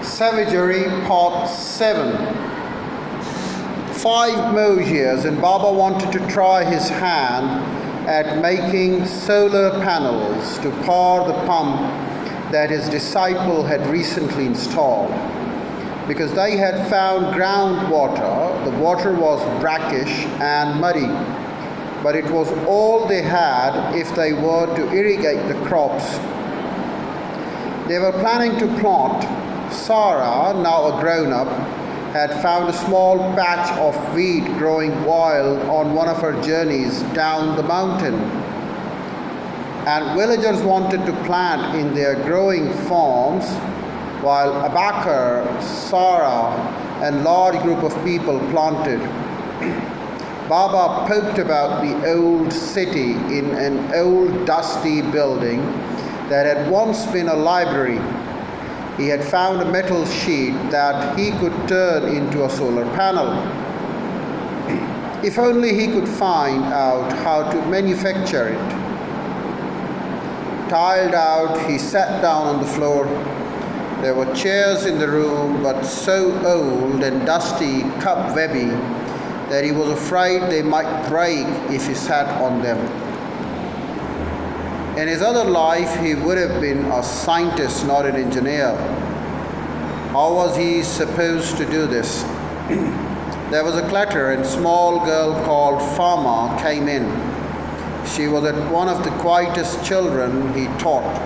Savagery Part 7. 5 more years, and Baba wanted to try his hand at making solar panels to power the pump that his disciple had recently installed. Because they had found groundwater, the water was brackish and muddy, but it was all they had if they were to irrigate the crops. They were planning to plant. Sarah, now a grown-up, had found a small patch of wheat growing wild on one of her journeys down the mountain. And villagers wanted to plant in their growing farms, while Abakar, Sarah, and large group of people planted. Baba poked about the old city in an old dusty building that had once been a library. He had found a metal sheet that he could turn into a solar panel. If only he could find out how to manufacture it. Tired out, he sat down on the floor. There were chairs in the room, but so old and dusty, cobwebby, that he was afraid they might break if he sat on them. In his other life, he would have been a scientist, not an engineer. How was he supposed to do this? There was a clatter, and a small girl called Farmer came in. She was one of the quietest children he taught.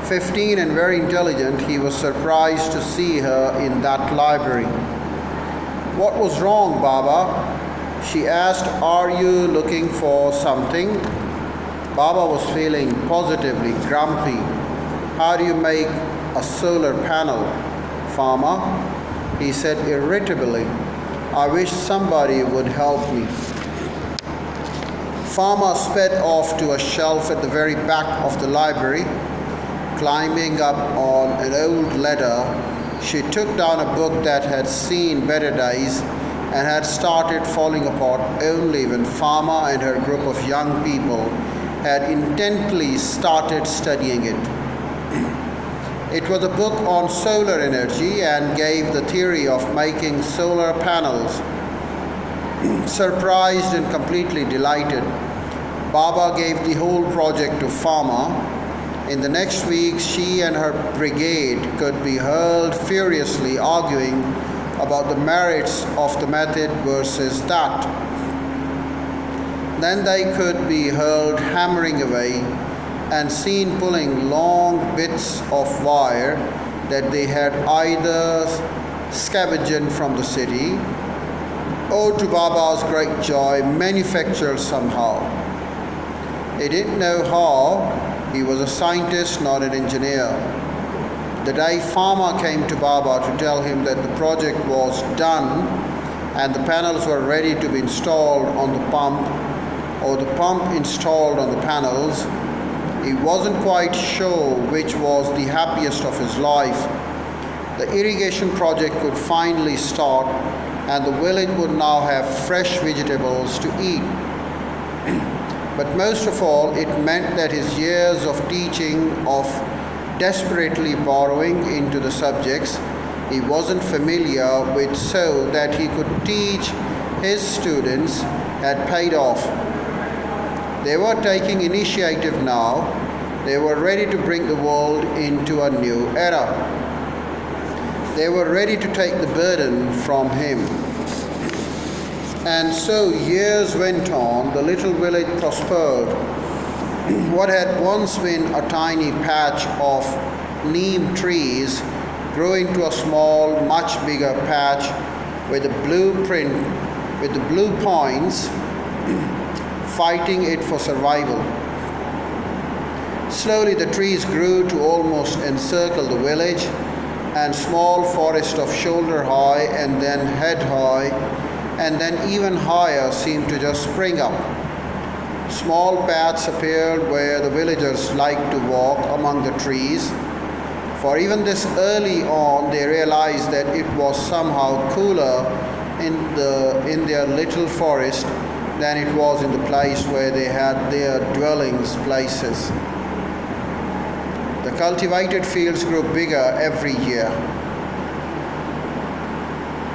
15 and very intelligent, he was surprised to see her in that library. "What was wrong, Baba?" she asked. "Are you looking for something?" Baba was feeling positively grumpy. "How do you make a solar panel, Farmer?" he said irritably. "I wish somebody would help me." Farmer sped off to a shelf at the very back of the library. Climbing up on an old ladder, she took down a book that had seen better days and had started falling apart only when Farmer and her group of young people had intently started studying it. It was a book on solar energy and gave the theory of making solar panels. Surprised and completely delighted, Baba gave the whole project to Farmer. In the next week, she and her brigade could be heard furiously arguing about the merits of the method versus that. Then they could be heard hammering away and seen pulling long bits of wire that they had either scavenged from the city or, to Baba's great joy, manufactured somehow. He didn't know how. He was a scientist, not an engineer. The day Farmer came to Baba to tell him that the project was done and the panels were ready to be installed on the pump, or the pump installed on the panels, he wasn't quite sure which was the happiest of his life. The irrigation project could finally start, and the village would now have fresh vegetables to eat. But most of all, it meant that his years of teaching, of desperately borrowing into the subjects he wasn't familiar with so that he could teach his students, had paid off. They were taking initiative now. They were ready to bring the world into a new era. They were ready to take the burden from him. And so years went on. The little village prospered. What had once been a tiny patch of neem trees grew into a small, much bigger patch with the blue points fighting it for survival. Slowly the trees grew to almost encircle the village, and small forest of shoulder high and then head high and then even higher seemed to just spring up. Small paths appeared where the villagers liked to walk among the trees, for even this early on they realized that it was somehow cooler in their little forest than it was in the place where they had their dwellings places. The cultivated fields grew bigger every year.